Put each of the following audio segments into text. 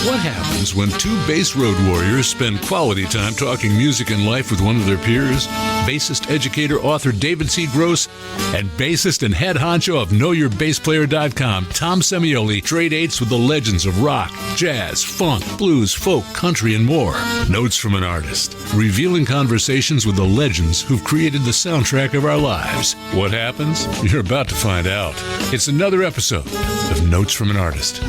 What happens when two bass road warriors spend quality time talking music and life with one of their peers? Bassist, educator, author David C. Gross and bassist and head honcho of KnowYourBassPlayer.com, Tom Semioli, trade dates with the legends of rock, jazz, funk, blues, folk, country, and more. Notes from an Artist, revealing conversations with the legends who've created the soundtrack of our lives. What happens? You're about to find out. It's another episode of Notes from an Artist.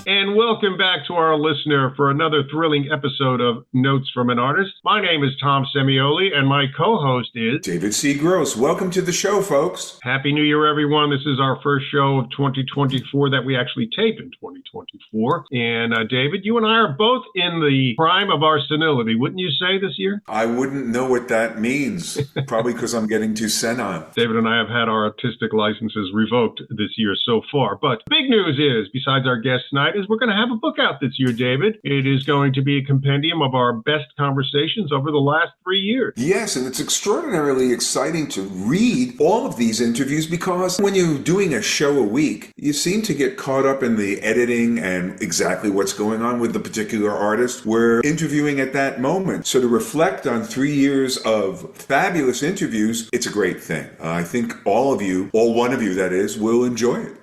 And welcome back to our listener for another thrilling episode of Notes from an Artist. My name is Tom Semioli, and my co-host is David C. Gross. Welcome to the show, folks. Happy New Year, everyone. This is our first show of 2024 that we actually tape in 2024. And David, you and I are both in the prime of our senility, wouldn't you say, this year? I wouldn't know what that means, probably because I'm getting too senile. David and I have had our artistic licenses revoked this year so far. But big news is, besides our guest tonight, is we're going to have a book out this year, David. It is going to be a compendium of our best conversations over the last 3 years. Yes, and it's extraordinarily exciting to read all of these interviews because when you're doing a show a week, you seem to get caught up in the editing and exactly what's going on with the particular artist we're interviewing at that moment. So to reflect on 3 years of fabulous interviews, it's a great thing. I think all one of you that is, will enjoy it.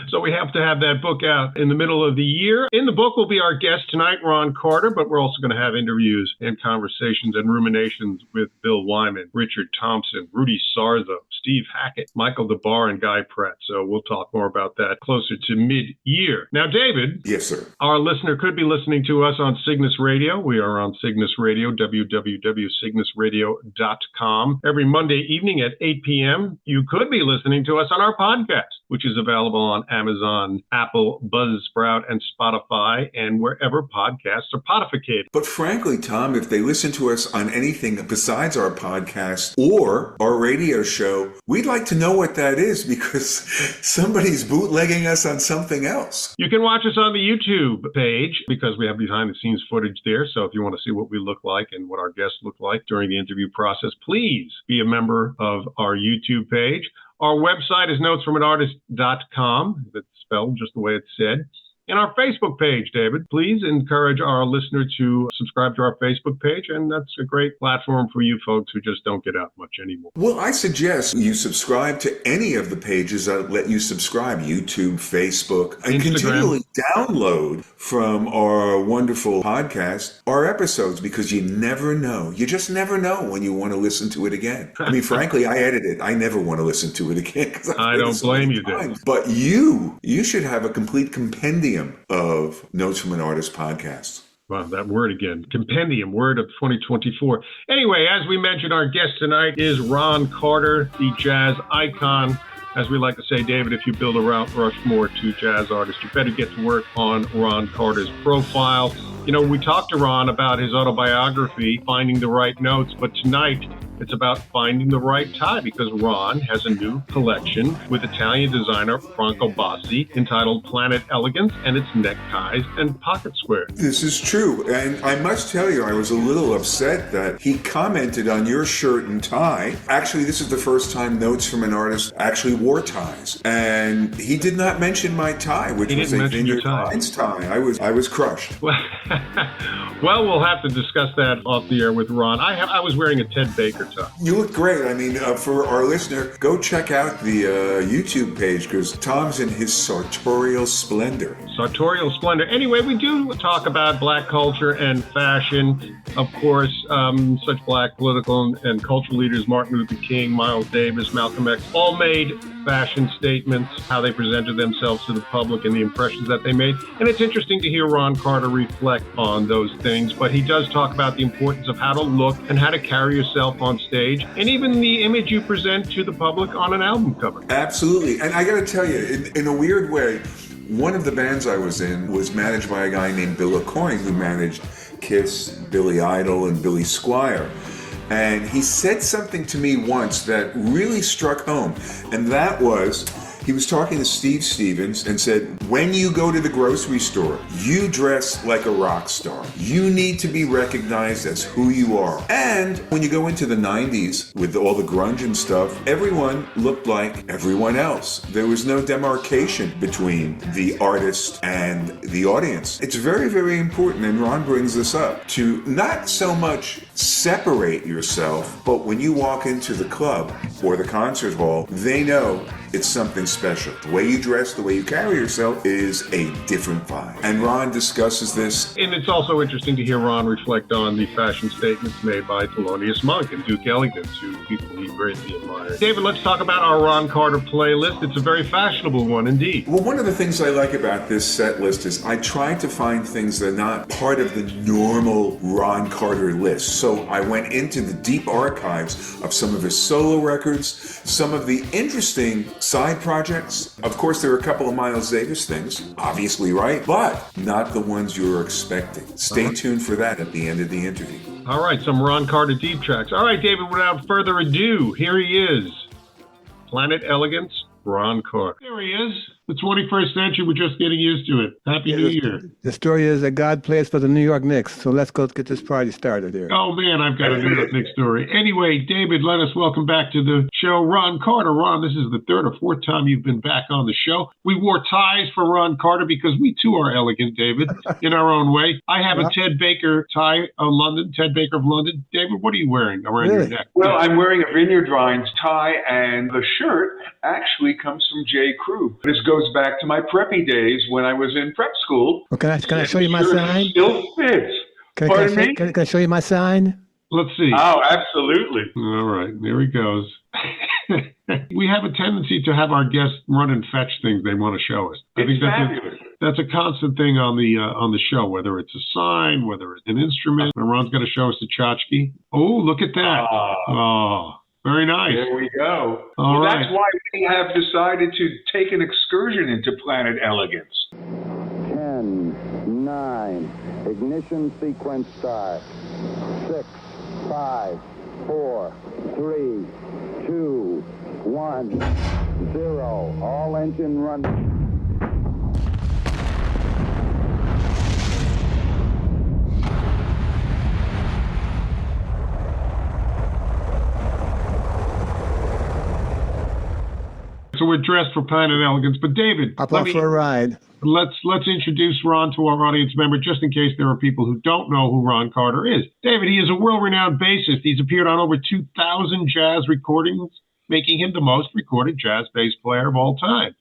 So we have to have that book out in the middle of the year. In the book will be our guest tonight, Ron Carter, but we're also going to have interviews and conversations and ruminations with Bill Wyman, Richard Thompson, Rudy Sarzo, Steve Hackett, Michael DeBar, and Guy Pratt. So we'll talk more about that closer to mid-year. Now, David. Yes, sir. Our listener could be listening to us on Cygnus Radio. We are on Cygnus Radio, www.cygnusradio.com. Every Monday evening at 8 p.m., you could be listening to us on our podcast, which is available on Amazon, Apple, Buzzsprout, and Spotify, and wherever podcasts are podificated. But frankly, Tom, if they listen to us on anything besides our podcast or our radio show, we'd like to know what that is because somebody's bootlegging us on something else. You can watch us on the YouTube page because we have behind-the-scenes footage there. So if you want to see what we look like and what our guests look like during the interview process, please be a member of our YouTube page. Our website is notesfromanartist.com. It's spelled just the way it's said. And our Facebook page, David, please encourage our listener to subscribe to our Facebook page. And that's a great platform for you folks who just don't get out much anymore. Well, I suggest you subscribe to any of the pages that let you subscribe, YouTube, Facebook, and Instagram. Continually download from our wonderful podcast our episodes because you never know. You just never know when you want to listen to it again. I mean, frankly, I edit it. I never want to listen to it again. I don't blame you, David. But you should have a complete compendium of Notes from an Artist podcasts. Wow, that word again. Compendium, word of 2024. Anyway, as we mentioned, our guest tonight is Ron Carter, the jazz icon. As we like to say, David, if you build a Mount Rushmore to jazz artists, you better get to work on Ron Carter's profile. You know, we talked to Ron about his autobiography, Finding the Right Notes, but tonight it's about finding the right tie because Ron has a new collection with Italian designer Franco Bassi entitled Planet Elegance, and it's neckties and pocket squares. This is true. And I must tell you, I was a little upset that he commented on your shirt and tie. Actually, this is the first time Notes from an Artist actually wore ties. And he did not mention my tie, which was a Vineyard Vines tie. I was crushed. Well, we'll have to discuss that off the air with Ron. I was wearing a Ted Baker tie. You look great. I mean, for our listener, go check out the YouTube page because Tom's in his sartorial splendor. Sartorial splendor. Anyway, we do talk about Black culture and fashion. Of course, such Black political and cultural leaders, Martin Luther King, Miles Davis, Malcolm X, all made fashion statements, how they presented themselves to the public and the impressions that they made. And it's interesting to hear Ron Carter reflect on those things, but he does talk about the importance of how to look and how to carry yourself on stage, and even the image you present to the public on an album cover. Absolutely. And I got to tell you, in a weird way, one of the bands I was in was managed by a guy named Bill Aucoin, who managed Kiss, Billy Idol, and Billy Squier. And he said something to me once that really struck home, and that was, He was talking to Steve Stevens and said, when you go to the grocery store, you dress like a rock star. You need to be recognized as who you are. And when you go into the 90s with all the grunge and stuff, everyone looked like everyone else. There was no demarcation between the artist and the audience. It's very, very important, and Ron brings this up, to not so much separate yourself, but when you walk into the club or the concert hall, they know it's something special. The way you dress, the way you carry yourself is a different vibe. And Ron discusses this. And it's also interesting to hear Ron reflect on the fashion statements made by Thelonious Monk and Duke Elegance, two people he greatly admired. David, let's talk about our Ron Carter playlist. It's a very fashionable one indeed. Well, one of the things I like about this set list is I tried to find things that are not part of the normal Ron Carter list. So I went into the deep archives of some of his solo records, some of the interesting side projects. Of course, there are a couple of Miles Davis things, obviously, right? But not the ones you were expecting. Stay tuned for that at the end of the interview. All right, some Ron Carter deep tracks. All right, David, without further ado, here he is. Planet Elegance, Ron Carter. There he is. The 21st century, we're just getting used to it. Happy New Year. The story is that God plays for the New York Knicks, so let's go get this party started here. Oh, man, I've got a New York Knicks story. Anyway, David, let us welcome back to the show Ron Carter. Ron, this is the third or fourth time you've been back on the show. We wore ties for Ron Carter because we, too, are elegant, David, in our own way. I have a Ted Baker tie of London, Ted Baker of London. David, what are you wearing around your neck? Well, I'm wearing a Vineyard Vines tie, and the shirt actually comes from J. Crew. This goes back to my preppy days when I was in prep school. Well, can I show you my sign? Still fits. Pardon me? Can I show you my sign? Let's see. Oh, absolutely. All right, there he goes. We have a tendency to have our guests run and fetch things they want to show us. I think that's a constant thing on the show, whether it's a sign, whether it's an instrument. And Ron's going to show us the tchotchke. Oh, look at that. Oh. Very nice. There we go. All right. That's why we have decided to take an excursion into Planet Elegance. 10, 9, ignition sequence start. 6, 5, 4, 3, 2, 1, 0. All engine running. So we're dressed for Planet Elegance, but David, Up for a ride. Let's introduce Ron to our audience member, just in case there are people who don't know who Ron Carter is. David, he is a world-renowned bassist. He's appeared on over 2,000 jazz recordings, making him the most recorded jazz bass player of all time.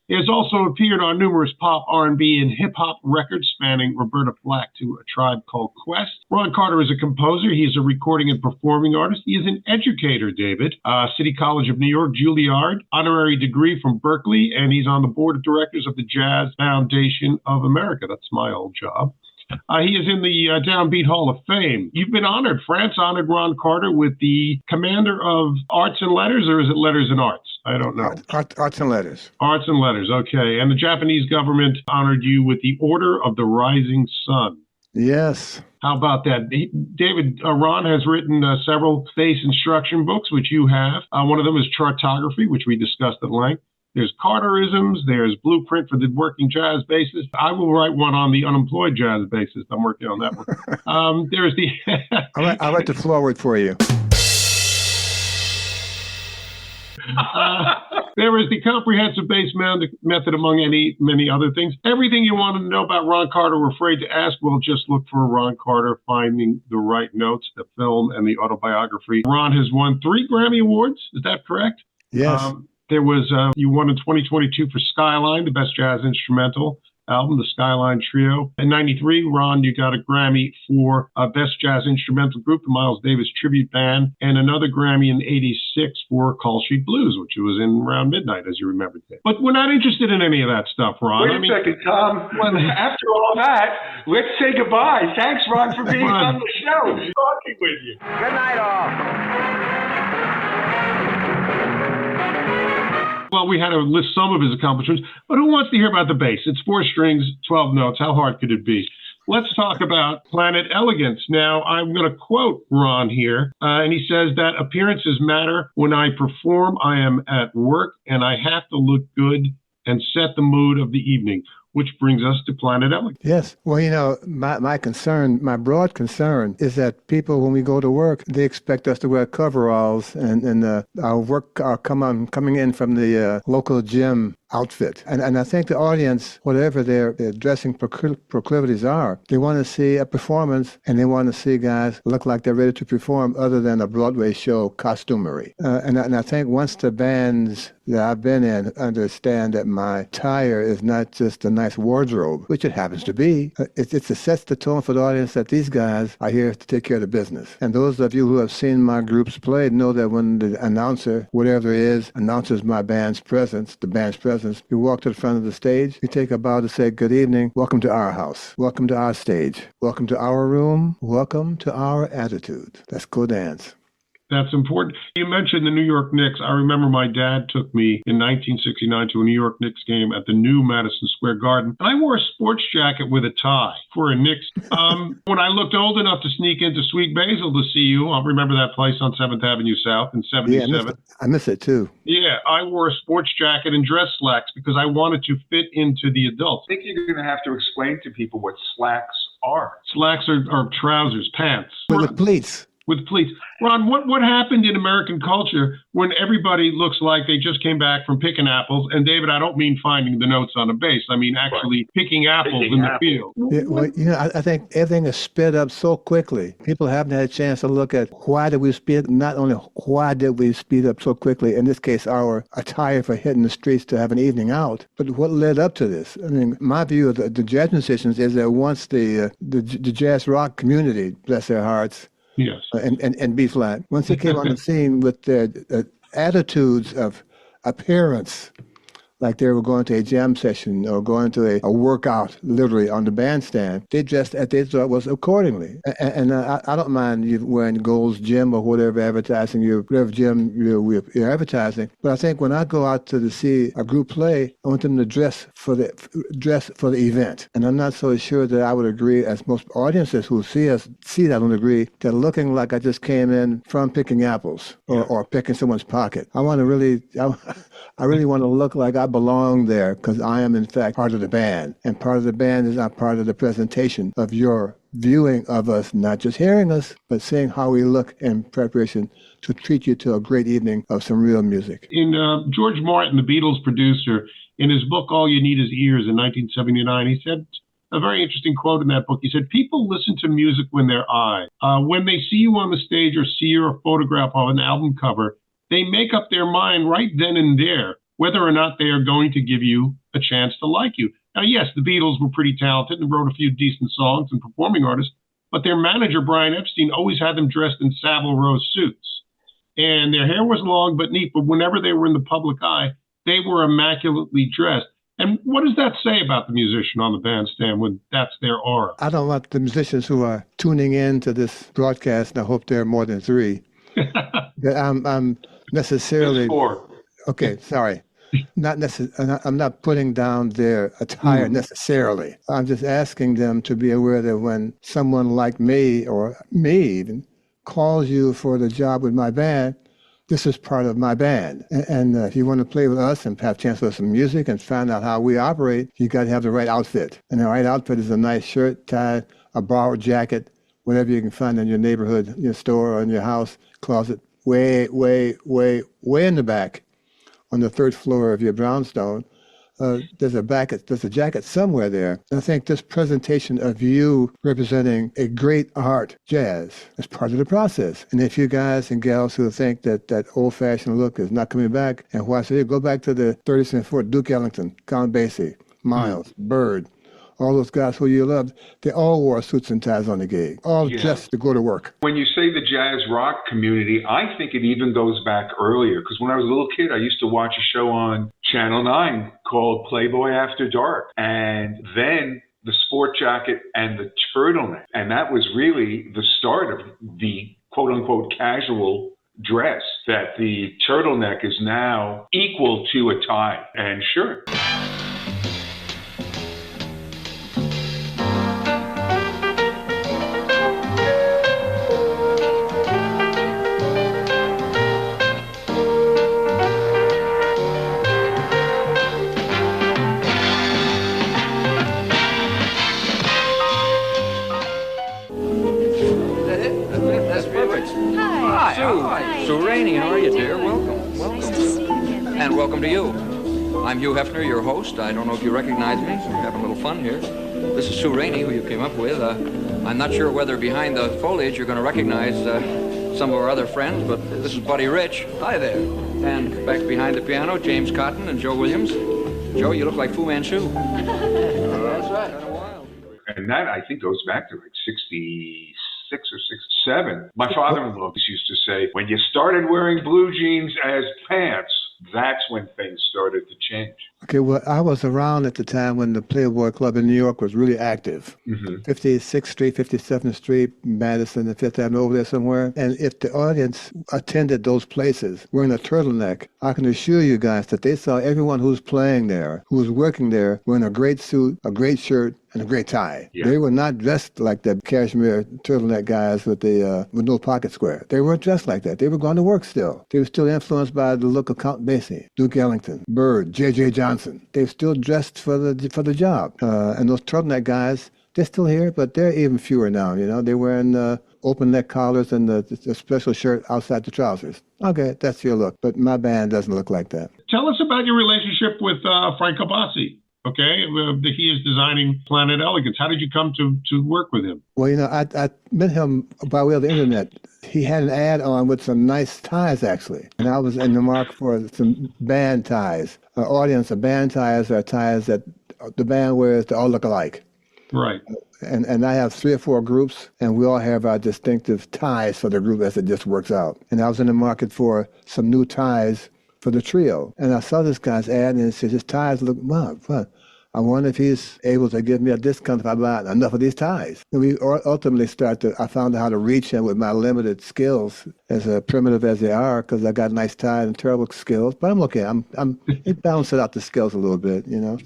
He has also appeared on numerous pop, R&B, and hip-hop records spanning Roberta Flack to A Tribe Called Quest. Ron Carter is a composer. He is a recording and performing artist. He is an educator, David. City College of New York, Juilliard, honorary degree from Berkeley, and he's on the board of directors of the Jazz Foundation of America. That's my old job. He is in the Downbeat Hall of Fame. You've been honored. France honored Ron Carter with the Commander of Arts and Letters, or is it Letters and Arts? I don't know. Arts and Letters. Arts and Letters, okay. And the Japanese government honored you with the Order of the Rising Sun. Yes. How about that? David, Ron has written several bass instruction books, which you have. One of them is Chartography, which we discussed at length. There's Carterisms. There's Blueprint for the Working Jazz Bassist. I will write one on the unemployed jazz bassist. I'm working on that one. There's the... I'll write the foreword for you. There is the comprehensive bass method, among many other things. Everything you want to know about Ron Carter or afraid to ask, well, just look for Ron Carter, Finding the Right Notes, the film, and the autobiography. Ron has won 3 Grammy Awards. Is that correct? Yes. There was, you won in 2022 for Skyline, the best jazz instrumental album, the Skyline Trio. In 93, Ron, you got a Grammy for Best Jazz Instrumental Group, the Miles Davis Tribute Band, and another Grammy in 86 for Call Sheet Blues, which was in around midnight, as you remember. But we're not interested in any of that stuff, Ron. Wait a second, Tom. After all that, let's say goodbye. Thanks, Ron, for being on the show. Talking with you. Good night, all. Well, we had to list some of his accomplishments, but who wants to hear about the bass? It's 4 strings, 12 notes. How hard could it be? Let's talk about Planet Elegance. Now, I'm going to quote Ron here, and he says that appearances matter. When I perform, I am at work, and I have to look good and set the mood of the evening, which brings us to Planet Elegance. Yes. Well, my concern, my broad concern is that people, when we go to work, they expect us to wear coveralls and our work are coming in from the local gym outfit. And I think the audience, whatever their dressing proclivities are, they want to see a performance and they want to see guys look like they're ready to perform other than a Broadway show costumery. And I think once the bands that I've been in understand that my attire is not just a nice wardrobe, which it happens to be, it sets the tone for the audience that these guys are here to take care of the business. And those of you who have seen my groups play know that when the announcer, whatever it is, announces my band's presence, the band's presence, you walk to the front of the stage, you take a bow to say, good evening, welcome to our house, welcome to our stage, welcome to our room, welcome to our attitude. Let's go dance. That's important. You mentioned the New York Knicks. I remember my dad took me in 1969 to a New York Knicks game at the new Madison Square Garden. And I wore a sports jacket with a tie for a Knicks. When I looked old enough to sneak into Sweet Basil to see you, I remember that place on 7th Avenue South in 77. Yeah, I miss it too. Yeah, I wore a sports jacket and dress slacks because I wanted to fit into the adults. I think you're going to have to explain to people what slacks are. Slacks are trousers, pants. With pleats. With pleats. Ron, what happened in American culture when everybody looks like they just came back from picking apples? And David, I don't mean finding the notes on a bass. I mean actually picking apples in the field. Yeah, well, I think everything is sped up so quickly. People haven't had a chance to look at why did we speed, not only why did we speed up so quickly, in this case, our attire for hitting the streets to have an evening out, but what led up to this? I mean, my view of the jazz musicians is that once the jazz rock community, bless their hearts, yes, and B flat. Once they came on the scene with their attitudes of appearance, like they were going to a jam session or going to a workout, literally on the bandstand, they dressed as they thought was accordingly. And I don't mind you wearing Gold's Gym or whatever whatever gym you're advertising. But I think when I go out to see a group play, I want them to dress for the event. And I'm not so sure that I would agree, as most audiences who see that don't agree, that looking like I just came in from picking apples or picking someone's pocket. I really want to look like I belong there because I am, in fact, part of the band. And part of the band is not part of the presentation of your viewing of us, not just hearing us, but seeing how we look in preparation to treat you to a great evening of some real music. In George Martin, the Beatles producer, in his book, All You Need Is Ears in 1979, he said a very interesting quote in that book. He said, people listen to music when they're eye. When they see you on the stage or see your photograph on an album cover, they make up their mind right then and there whether or not they are going to give you a chance to like you. Now, yes, the Beatles were pretty talented and wrote a few decent songs and performing artists, but their manager, Brian Epstein, always had them dressed in Savile Row suits. And their hair was long but neat, but whenever they were in the public eye, they were immaculately dressed. And what does that say about the musician on the bandstand when that's their aura? I don't want the musicians who are tuning in to this broadcast, and I hope there are more than three, that I'm necessarily... There's four. Okay, sorry. I'm not putting down their attire necessarily. I'm just asking them to be aware that when someone like me, or me even, calls you for the job with my band, this is part of my band. And if you want to play with us and have a chance with some music and find out how we operate, you got to have the right outfit. And the right outfit is a nice shirt, tie, a borrowed jacket, whatever you can find in your neighborhood, your store, or in your house closet, way in the back. On the third floor of your brownstone, there's a jacket somewhere there. And I think this presentation of you representing a great art, jazz, is part of the process. And if you guys and gals who think that old-fashioned look is not coming back, and why say, go back to the 30th and 4th, Duke Ellington, Count Basie, Miles, Bird, all those guys who you loved, they all wore suits and ties on the gig, all just to go to work. When you say the jazz rock community, I think it even goes back earlier, because when I was a little kid, I used to watch a show on Channel 9 called Playboy After Dark, and then the sport jacket and the turtleneck, and that was really the start of the quote-unquote casual dress, that the turtleneck is now equal to a tie and shirt. welcome to you. I'm Hugh Hefner, your host. I don't know if you recognize me. We're having a little fun here. This is Sue Rainey, who you came up with. I'm not sure whether behind the foliage you're going to recognize some of our other friends, but this is Buddy Rich. Hi there. And back behind the piano, James Cotton and Joe Williams. Joe, you look like Fu Manchu. That's right. And that, I think, goes back to like 66 or 67. My father-in-law used to say, when you started wearing blue jeans as pants, that's when things started to change. Okay, well, I was around at the time when the Playboy Club in New York was really active. 56th Street, 57th Street, Madison, and Fifth Avenue, over there somewhere. And if the audience attended those places wearing a turtleneck, I can assure you guys that they saw everyone who was playing there, who was working there, wearing a great suit, a great shirt, and a great tie. Yeah. They were not dressed like the cashmere turtleneck guys with with no pocket square. They weren't dressed like that. They were going to work still. They were still influenced by the look of Count Basie, Duke Ellington, Bird, J.J. Johnson. They were still dressed for the job. And those turtleneck guys, they're still here, but they're even fewer now. You know, they're wearing open neck collars and the special shirt outside the trousers. Okay, that's your look. But my band doesn't look like that. Tell us about your relationship with Franco Bassi. Okay, he is designing Planet Elegance. How did you come to work with him? Well, you know, I met him by way of the internet. He had an ad on with some nice ties, actually. And I was in the market for some band ties. Our audience of band ties are ties that the band wears that all look alike. Right. And I have 3 or 4 groups, and we all have our distinctive ties for the group as it just works out. And I was in the market for some new ties for the trio. And I saw this guy's ad, and it said, his ties look, wow, what? I wonder if he's able to give me a discount if I buy enough of these ties. And we ultimately I found out how to reach him with my limited skills, as primitive as they are, because I got nice ties and terrible skills. But I'm okay. It balances out the skills a little bit, you know.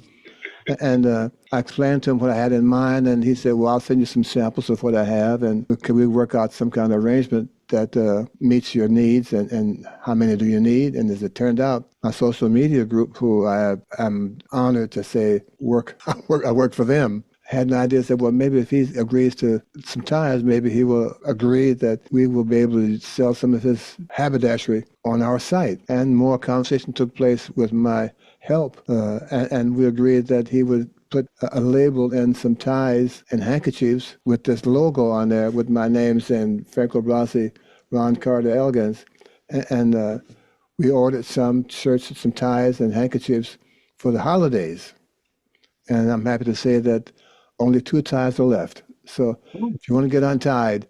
And I explained to him what I had in mind, and he said, well, I'll send you some samples of what I have, and can we work out some kind of arrangement that meets your needs, and how many do you need? And as it turned out, my social media group, who I'm honored to say I work for them, had an idea, said, well, maybe if he agrees to some ties, maybe he will agree that we will be able to sell some of his haberdashery on our site. And more conversation took place with my help, and we agreed that he would put a label in some ties and handkerchiefs with this logo on there with my names and Franco Bassi, Ron Carter, Elegance. And we ordered some shirts, some ties and handkerchiefs for the holidays. And I'm happy to say that only 2 ties are left. So if you want to get untied,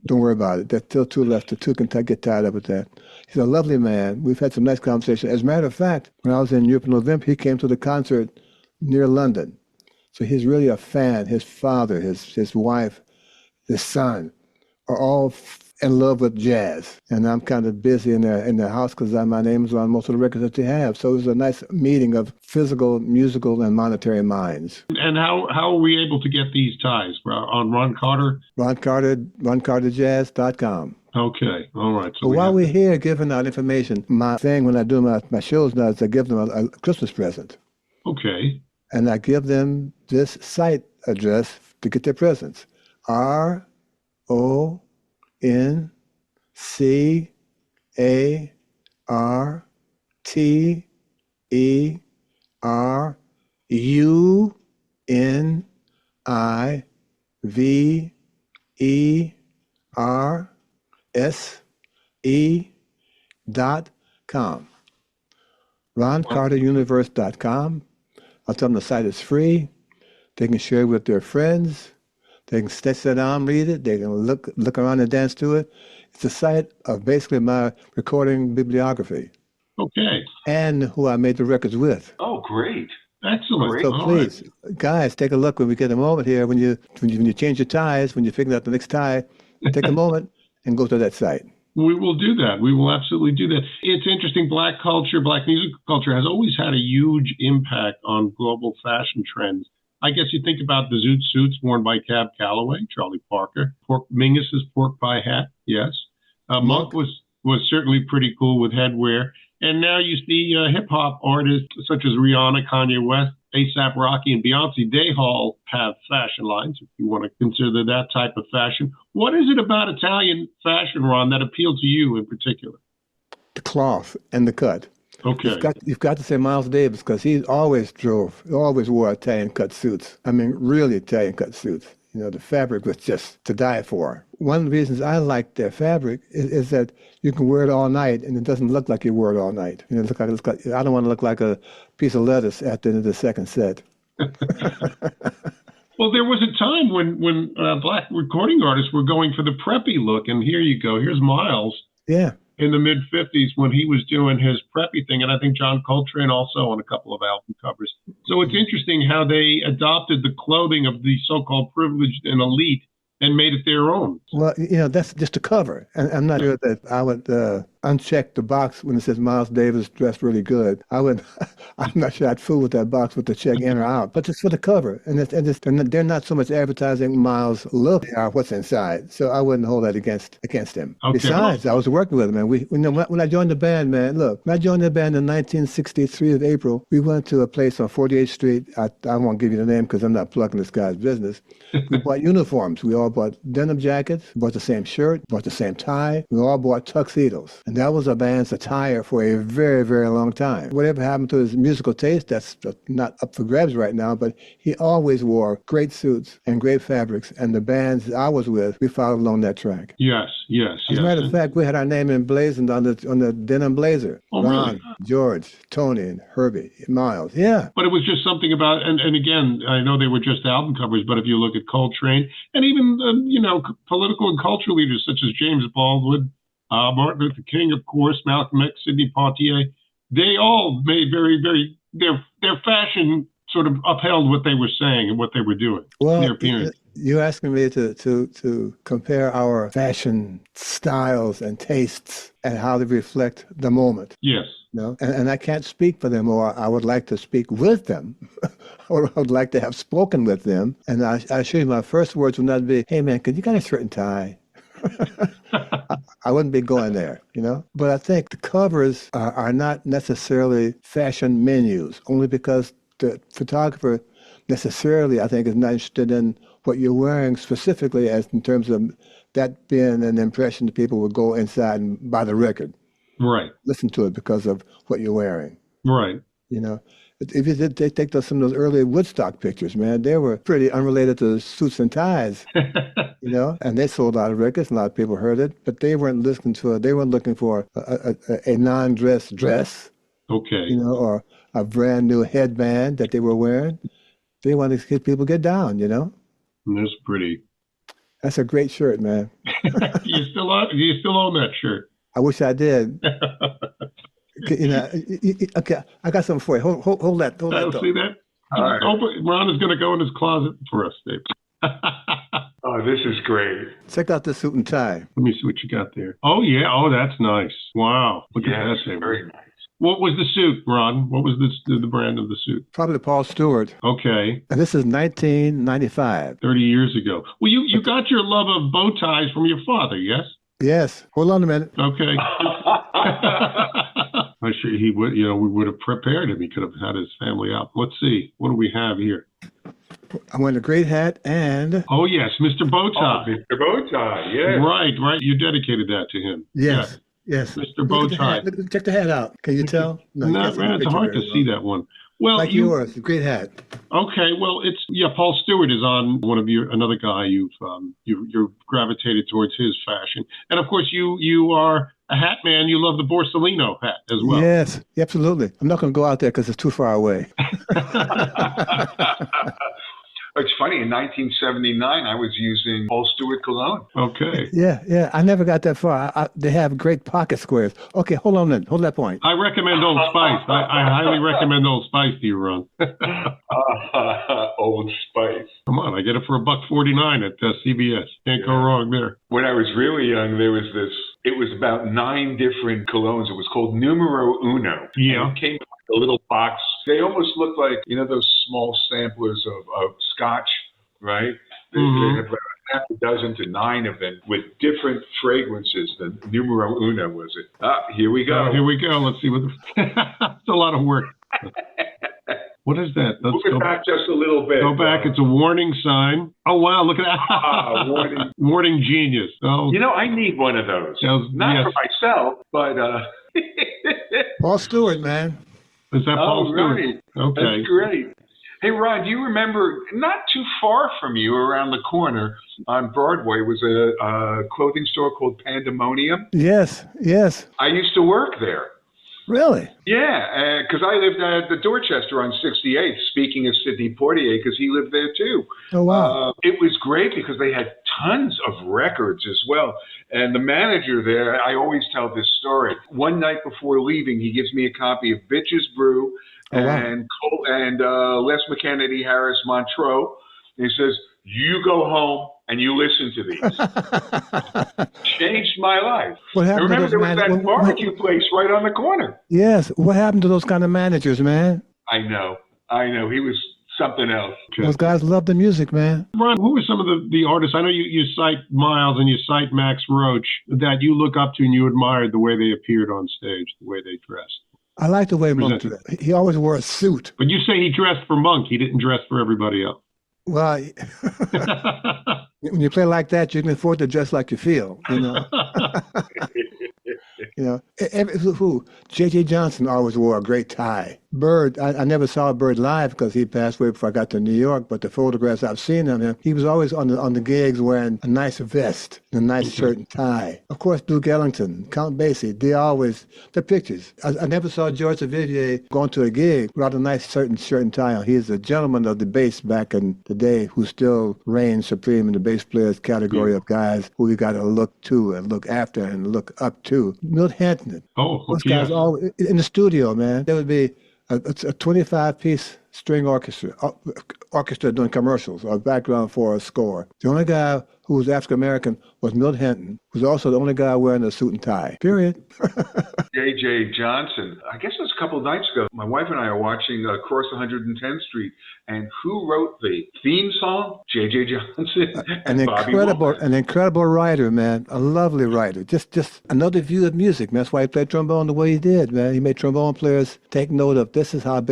don't worry about it. There's still 2 left. The 2 can get tied up with that. He's a lovely man. We've had some nice conversation. As a matter of fact, when I was in Europe in November, he came to the concert near London. So he's really a fan. His father, his wife, his son are all in love with jazz. And I'm kind of busy in their house because my name is on most of the records that they have. So it was a nice meeting of physical, musical, and monetary minds. And how are we able to get these ties? On Ron Carter? RonCarterJazz.com. Okay, all right. So while we're here giving out information, my thing when I do my shows now is I give them a Christmas present. Okay. And I give them this site address to get their presents. RonCarterUniverse.com. RonCarterUniverse.com. I'll tell them the site is free. They can share it with their friends. They can sit down, read it. They can look around and dance to it. It's a site of basically my recording bibliography. Okay. And who I made the records with. Oh, great. Excellent. So please, guys, take a look when we get a moment here. When you change your ties, when you're figuring out the next tie, take a moment and go to that site. We will do that. We will absolutely do that. It's interesting. Black culture, Black music culture has always had a huge impact on global fashion trends. I guess you think about the zoot suits worn by Cab Calloway, Charlie Parker, Mingus's pork pie hat, yes. Monk was certainly pretty cool with headwear. And now you see hip-hop artists such as Rihanna, Kanye West, A$AP Rocky, and Beyonce. They all have fashion lines, if you want to consider that type of fashion. What is it about Italian fashion, Ron, that appealed to you in particular? The cloth and the cut. Okay. You've got to say Miles Davis because he always wore Italian cut suits. I mean, really Italian cut suits. You know, the fabric was just to die for. One of the reasons I like their fabric is that you can wear it all night and it doesn't look like you wore it all night. You know, I don't want to look like a piece of lettuce at the end of the second set. Well, there was a time when black recording artists were going for the preppy look, and here you go. Here's Miles. Yeah. In the mid-'50s when he was doing his preppy thing, and I think John Coltrane also on a couple of album covers. So it's interesting how they adopted the clothing of the so-called privileged and elite and made it their own. Well, you know, that's just a cover. And I'm not sure that I would uncheck the box when it says Miles Davis dressed really good. I'm not sure I'd fool with that box with the check in or out, but just for the cover. And they're not so much advertising Miles' look or what's inside. So I wouldn't hold that against him. Okay. Besides, I was working with him, man. When I joined the band, man, look, when I joined the band in 1963 of April, we went to a place on 48th Street. I won't give you the name because I'm not plugging this guy's business. We bought uniforms. We all bought denim jackets, bought the same shirt, bought the same tie. We all bought tuxedos. And that was our band's attire for a very, very long time. Whatever happened to his musical taste, that's not up for grabs right now, but he always wore great suits and great fabrics. And the bands I was with, we followed along that track. Yes. As a matter of fact, we had our name emblazoned on the denim blazer. Oh, Ron, really? George, Tony, and Herbie, Miles. Yeah. But it was just something about, and again, I know they were just album covers, but if you look at Coltrane, and even, political and cultural leaders such as James Baldwin, Martin Luther King, of course, Malcolm X, Sidney Poitier, they all made very, very, their fashion sort of upheld what they were saying and what they were doing. Well, their appearance. You're asking me to compare our fashion styles and tastes and how they reflect the moment. Yes. No, and I can't speak for them, or I would like to speak with them, or I would like to have spoken with them. And I assure you, my first words would not be, "Hey, man, could you got a shirt and tie?" I wouldn't be going there, you know. But I think the covers are not necessarily fashion menus, only because the photographer necessarily, I think, is not interested in what you're wearing specifically, as in terms of that being an impression that people would go inside and buy the record. Right. Listen to it because of what you're wearing. Right. You know, if you did, they take some of those early Woodstock pictures, man, they were pretty unrelated to suits and ties, you know, and they sold a lot of records. A lot of people heard it, but they weren't listening to it. They weren't looking for a non-dress dress, okay, you know, or a brand new headband that they were wearing. They wanted to get people get down, you know. And that's pretty. That's a great shirt, man. Do you still own that shirt? I wish I did. You know, okay, I got something for you. Hold that. See that? All right. Ron is going to go in his closet for us, Dave. Oh, this is great. Check out the suit and tie. Let me see what you got there. Oh, yeah. Oh, that's nice. Wow. Look at that, Dave. Very nice. What was the suit, Ron? What was the brand of the suit? Probably Paul Stewart. Okay. And this is 1995. 30 years ago. Well, you got your love of bow ties from your father, yes? Yes. Hold on a minute. Okay. I'm sure he would, we would have prepared him. He could have had his family out. Let's see. What do we have here? I want a great hat and... Oh, yes, Mr. Bowtie. Oh, Mr. Bowtie, yeah. Right. You dedicated that to him. Yes. Yes. Mr. Bowtie. Check the hat out. Can you tell? No, it's hard to see that one. Well, like yours, a great hat. Okay, well, Paul Stewart is on another guy you've gravitated towards his fashion, and of course you are a hat man. You love the Borsellino hat as well. Yes, absolutely. I'm not going to go out there because it's too far away. It's funny, in 1979, I was using Paul Stewart cologne. Okay. Yeah. I never got that far. They have great pocket squares. Okay, hold on then. Hold that point. I recommend Old Spice. I highly recommend Old Spice to you, Ron. Old Spice. Come on, I get it for $1.49 at CVS. Can't go wrong there. When I was really young, there was it was about 9 different colognes. It was called Numero Uno. Yeah. And it came in a little box. They almost looked like, those small samplers of scotch, right? They had about half a dozen to 9 of them with different fragrances. The Numero Uno was it. Here we go. Here we go. Let's see what it's a lot of work. What is that? Let's go back just a little bit. Go back. It's a warning sign. Oh, wow. Look at that. Warning. Warning genius. Oh. I need one of those. Not for myself, but... Paul Stewart, man. Is that Paul Stewart? Right. Okay. That's great. Hey, Ron, do you remember, not too far from you, around the corner on Broadway, was a clothing store called Pandemonium? Yes, yes. I used to work there. Really? Yeah, because I lived at the Dorchester on 68th, speaking of Sidney Poitier, because he lived there too. Oh, wow. It was great because they had tons of records as well. And the manager there, I always tell this story. One night before leaving, he gives me a copy of Bitches Brew and Les McKenna, Eddie Harris, Montreux. And he says, you go home and you listen to these. Changed my life. What happened I remember to there those was that barbecue place right on the corner. Yes. What happened to those kind of managers, man? I know. He was something else. Those guys love the music, man. Ron, who are some of the artists? I know you cite Miles and you cite Max Roach that you look up to and you admired the way they appeared on stage, the way they dressed. I like the way Monk dressed. He always wore a suit. But you say he dressed for Monk. He didn't dress for everybody else. Well, when you play like that, you can afford to dress like you feel, you know. J.J. Johnson always wore a great tie. Bird, I never saw Bird live because he passed away before I got to New York, but the photographs I've seen of him, he was always on the gigs wearing a nice vest, and a nice shirt and tie. Of course, Duke Ellington, Count Basie, the pictures. I never saw George Vivier going to a gig without a nice shirt and tie on. He is a gentleman of the bass back in the day who still reigns supreme in the bass players category of guys who we got to look to and look after and look up to. Milt Hampton. Those guys all in the studio, man. There would be a 25-piece string orchestra doing commercials or background for a score. The only guy who was African-American was Milt Hinton, who's also the only guy wearing a suit and tie, period. J.J. Johnson. I guess it was a couple of nights ago. My wife and I are watching Across 110th Street, and who wrote the theme song? J.J. Johnson and Bobby Womack. An incredible writer, man. A lovely writer. Just another view of music, man. That's why he played trombone the way he did, man. He made trombone players take note of this is how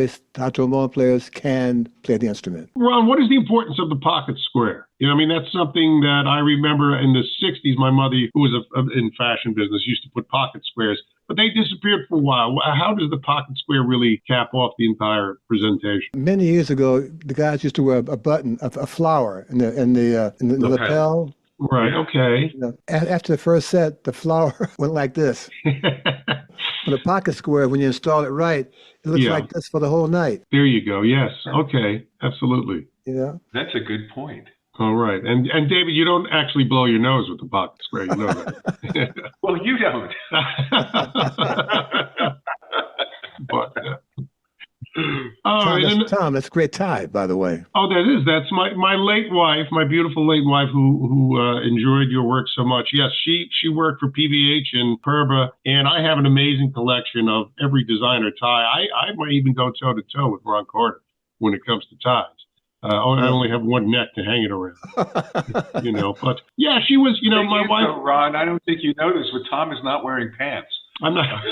trombone players can play the instrument. Ron, what is the importance of the pocket square? You know, I mean, that's something that I remember in the 60s, my mother, who was in fashion business, used to put pocket squares, but they disappeared for a while. How does the pocket square really cap off the entire presentation? Many years ago, the guys used to wear a button, a flower in the lapel. Right, okay. You know, after the first set, the flower went like this. But a pocket square, when you install it right, it looks like this for the whole night. There you go. Yes. Okay. Absolutely. You know? That's a good point. All right. And David, you don't actually blow your nose with the pocket square. You know that. Well, you don't. But, Tom, that's a great tie, by the way. Oh, that is. That's my late wife, my beautiful late wife who enjoyed your work so much. Yes, she worked for PVH and Perba, and I have an amazing collection of every designer tie. I might even go toe-to-toe with Ron Carter when it comes to ties. I only have one neck to hang it around, you know. But yeah, she was, you know, my wife. Ron, I don't think you know this, but Tom is not wearing pants. I'm not.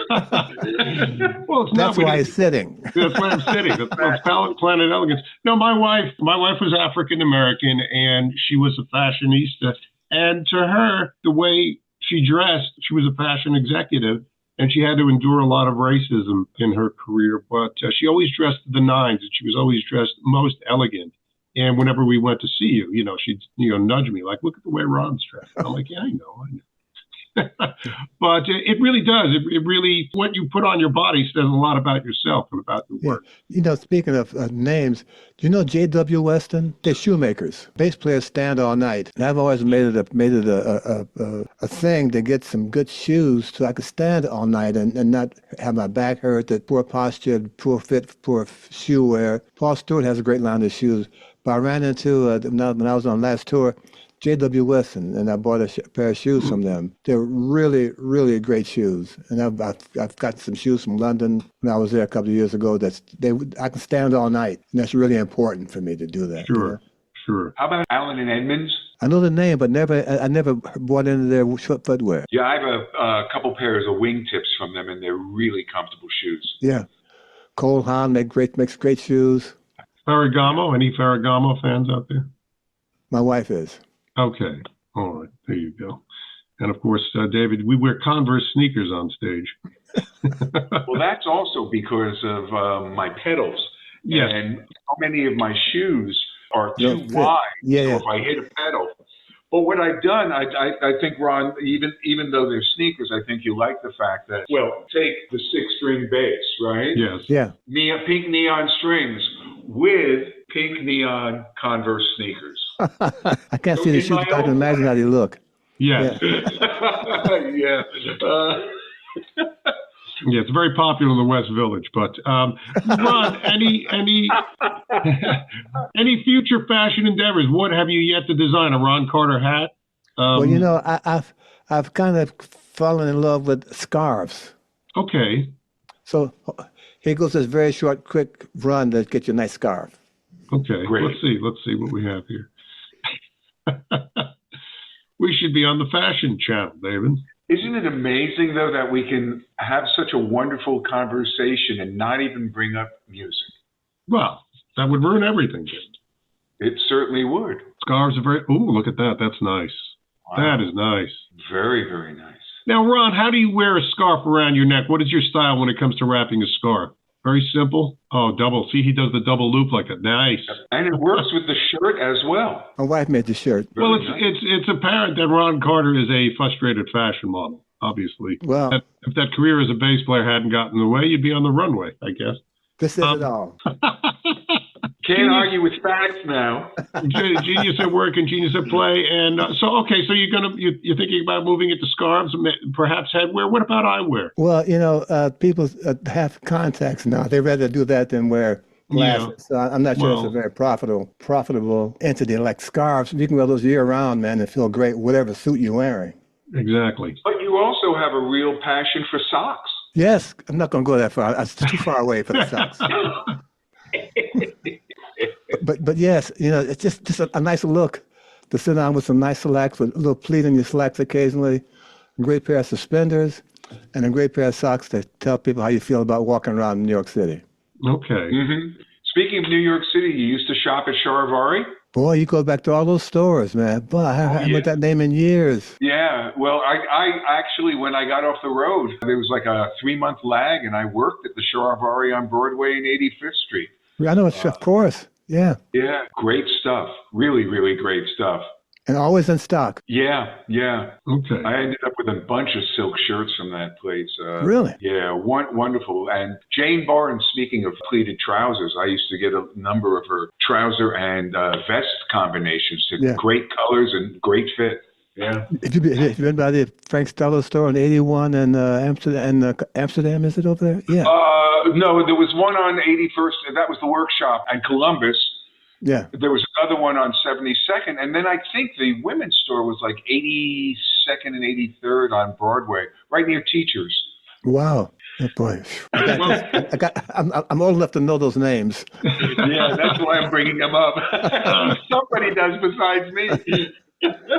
Well, it's that's not. Why he's sitting. That's why I'm sitting. That's Planet Elegance. No, my wife was African American, and she was a fashionista. And to her, the way she dressed, she was a fashion executive, and she had to endure a lot of racism in her career. But she always dressed to the nines, and she was always dressed most elegant. And whenever we went to see you, you know, she'd nudge me like, "Look at the way Ron's dressed." I'm like, "Yeah, I know." But it really does. It really, what you put on your body says a lot about yourself and about your work. You know, speaking of names, do you know J.W. Weston? They're shoemakers. Bass players stand all night. And I've always made it a thing to get some good shoes so I could stand all night and not have my back hurt, the poor posture, poor fit, poor shoe wear. Paul Stewart has a great line of shoes. But I ran into, when I was on last tour, J.W. Weston, and I bought a pair of shoes from them. They're really, really great shoes. And I've got some shoes from London when I was there a couple of years ago. I can stand all night, and that's really important for me to do that. Sure, you know? Sure. How about Allen and Edmonds? I know the name, but I never bought into their footwear. Yeah, I have a couple pairs of wingtips from them, and they're really comfortable shoes. Yeah, Cole Haan makes great shoes. Ferragamo? Any Ferragamo fans out there? My wife is. Okay. All right. There you go. And of course, David, we wear Converse sneakers on stage. Well, that's also because of my pedals. Yes. And so many of my shoes are too wide. Yeah, so yeah. if I hit a pedal. But what I've done, I think, Ron, even though they're sneakers, I think you like the fact that, well, take the 6-string bass, right? Yes. Yeah. Pink neon strings with pink neon Converse sneakers. I can't see the shoes, but I can imagine how they look. Yes. Yeah. Yeah, it's very popular in the West Village. But Ron, any future fashion endeavors? What have you yet to design? A Ron Carter hat? Well, I've kind of fallen in love with scarves. Okay. So here goes this very short, quick run to get you a nice scarf. Okay. Great. Let's see what we have here. We should be on the fashion channel, David. Isn't it amazing, though, that we can have such a wonderful conversation and not even bring up music? Well, that would ruin everything. It certainly would. Scarves are very. Ooh, look at that. That's nice. Wow. That is nice. Very, very nice. Now, Ron, how do you wear a scarf around your neck? What is your style when it comes to wrapping a scarf? Very simple. Oh, double. See, he does the double loop like that. Nice. And it works with the shirt as well. My wife made the shirt. Well, Very nice. it's apparent that Ron Carter is a frustrated fashion model. Obviously. Well, If that career as a bass player hadn't gotten in the way, you'd be on the runway, I guess. this is it all. Can't argue with facts now. Genius at work and genius at play. And so you're thinking about moving into scarves, perhaps headwear. What about eyewear? Well, people have contacts now. They rather do that than wear glasses. Yeah. So I'm not sure it's a very profitable entity like scarves. You can wear those year round, man, and feel great, whatever suit you're wearing. Exactly. But you also have a real passion for socks. Yes, I'm not going to go that far. It's too far away for the socks. But yes, it's just a nice look to sit on with some nice slacks with a little pleat in your slacks occasionally, a great pair of suspenders, and a great pair of socks to tell people how you feel about walking around New York City. Okay. Mm-hmm. Speaking of New York City, you used to shop at Charivari? Boy, you go back to all those stores, man. Boy, I haven't heard that name in years. Yeah. Well, I actually, when I got off the road, there was like a 3-month lag, and I worked at the Charivari on Broadway and 85th Street. I know, of course. Yeah. Yeah. Great stuff. Really, really great stuff. And always in stock. Yeah. Yeah. Okay. I ended up with a bunch of silk shirts from that place. Really? Yeah. Wonderful. And Jane Barnes, speaking of pleated trousers, I used to get a number of her trouser and vest combinations. Yeah. Great colors and great fit. Yeah. Have you been by the Frank Stella store in 81 and Amsterdam, is it over there? Yeah. No, there was one on 81st. That was the workshop. And Columbus. Yeah. There was another one on 72nd. And then I think the women's store was like 82nd and 83rd on Broadway, right near Teachers. Wow. Oh, boy. I'm old enough to know those names. Yeah, that's why I'm bringing them up. Somebody does besides me.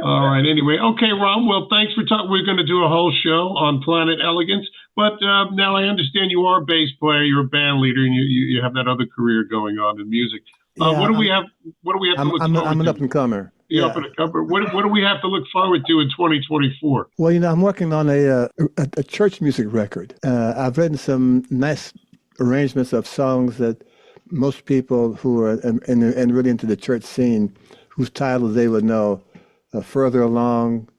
All right. Anyway, okay, Ron. Well, thanks for talking. We're going to do a whole show on Planet Elegance. But now I understand you are a bass player. You're a band leader, and you have that other career going on in music. What do we have? What do we have to look forward to? I'm an up and comer. You're up and comer. What do we have to look forward to in 2024? Well, I'm working on a church music record. I've written some nice arrangements of songs that most people who are and really into the church scene, whose titles they would know. Further Along,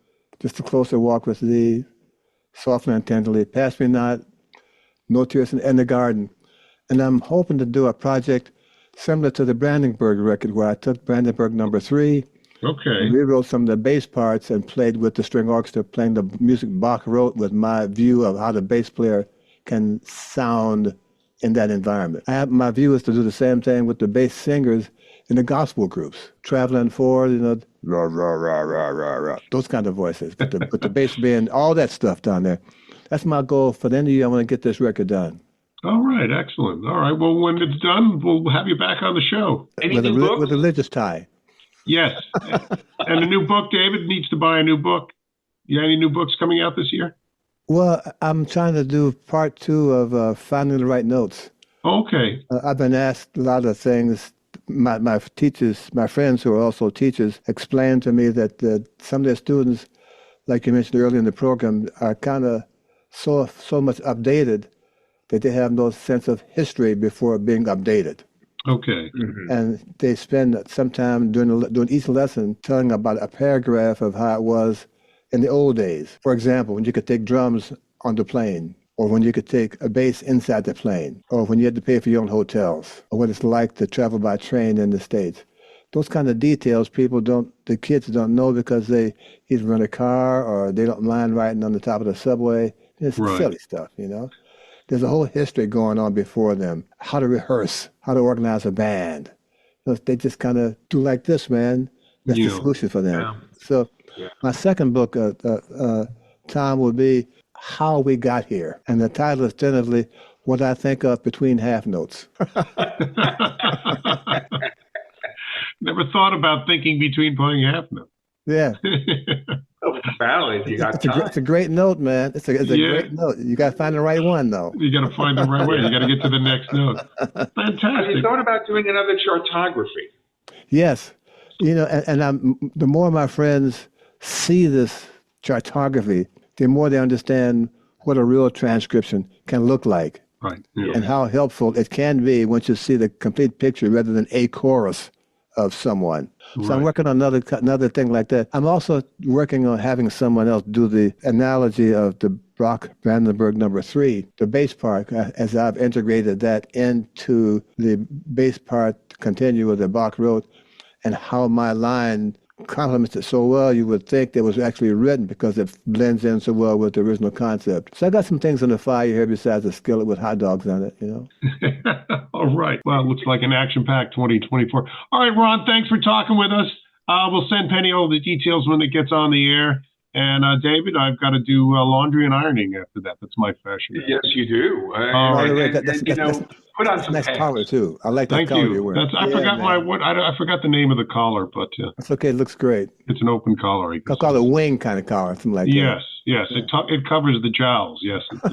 Just a Closer Walk with Thee, Softly and Tenderly, Pass Me Not, No Tears in the Garden. And I'm hoping to do a project similar to the Brandenburg record, where I took Brandenburg number 3, Okay. rewrote some of the bass parts and played with the string orchestra, playing the music Bach wrote with my view of how the bass player can sound in that environment. My view is to do the same thing with the bass singers in the gospel groups, traveling forward, rah, rah, rah, rah, rah, rah, those kind of voices. But the bass band, all that stuff down there. That's my goal for the end of the year. I want to get this record done. All right. Excellent. All right. Well, when it's done, we'll have you back on the show. With a religious tie. Yes. And a new book, David needs to buy a new book. You have any new books coming out this year? Well, I'm trying to do part 2 of Finding the Right Notes. Okay. I've been asked a lot of things. My teachers, my friends who are also teachers, explained to me that some of their students, like you mentioned earlier in the program, are kind of so much updated that they have no sense of history before being updated. Okay. And they spend some time during each lesson telling about a paragraph of how it was in the old days. For example, when you could take drums on the plane, or when you could take a bass inside the plane, or when you had to pay for your own hotels, or what it's like to travel by train in the States. Those kind of details the kids don't know because they either rent a car or they don't mind riding on the top of the subway. It's silly stuff, you know. There's a whole history going on before them. How to rehearse, how to organize a band. They just kind of do like this, man. That's the solution for them. Yeah. So my second book, Tom, would be How We Got Here. And the title is tentatively What I Think of Between Half Notes. Never thought about thinking between playing half notes. Yeah. Valid. You got time. It's a great note, man. It's a great note. You got to find the right one, though. You got to find the right way. You got to get to the next note. Fantastic. Have you thought about doing another chartography? Yes. You know, and the more my friends see this chartography, the more they understand what a real transcription can look like. Right. Yeah. And how helpful it can be once you see the complete picture rather than a chorus of someone. So I'm working on another thing like that. I'm also working on having someone else do the analogy of the Bach Brandenburg number 3, the bass part, as I've integrated that into the bass part continue that Bach wrote, and how my line complements it so well you would think it was actually written because it blends in so well with the original concept. So I got some things on the fire here besides a skillet with hot dogs on it, you know. All right. Well, it looks like an action-packed 2024. All right, Ron, thanks for talking with us. We'll send Penny all the details when it gets on the air. And David, I've got to do laundry and ironing after that. That's my fashion. Yes, you do. Put on some nice collar too. I like that collar you're wearing. I forgot the name of the collar, but that's okay. It looks great. It's an open collar. I'll call it a wing kind of collar, something like that. Yes. It covers the jowls. Yes. Got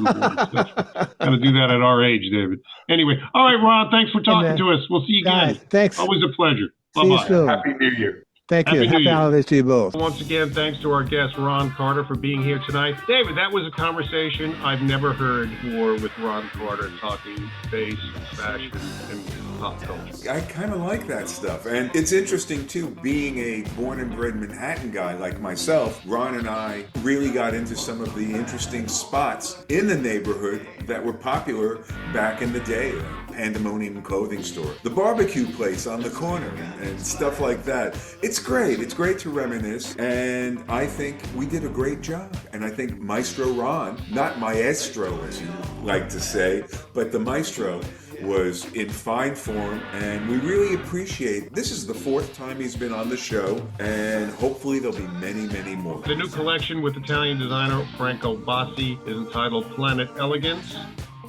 to do that at our age, David. Anyway, all right, Ron. Thanks for talking to us. We'll see you again. Thanks. Always a pleasure. Bye bye. Happy New Year. Thank you. Happy holidays to you both. Once again, thanks to our guest, Ron Carter, for being here tonight. David, that was a conversation I've never heard before with Ron Carter talking bass, fashion, and pop culture. I kind of like that stuff. And it's interesting, too, being a born and bred Manhattan guy like myself, Ron and I really got into some of the interesting spots in the neighborhood that were popular back in the day. Pandemonium clothing store, the barbecue place on the corner, and stuff like that. It's great. It's great to reminisce, and I think we did a great job. And I think Maestro Ron, not Maestro as you like to say, but the Maestro was in fine form, and we really appreciate. This is the 4th time he's been on the show, and hopefully there'll be many, many more. The new collection with Italian designer Franco Bassi is entitled Planet Elegance.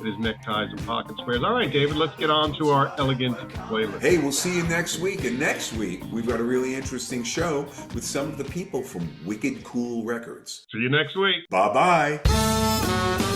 It is neckties and pocket squares. All right, David, let's get on to our Elegance playlist. Hey, we'll see you next week. And next week, we've got a really interesting show with some of the people from Wicked Cool Records. See you next week. Bye-bye.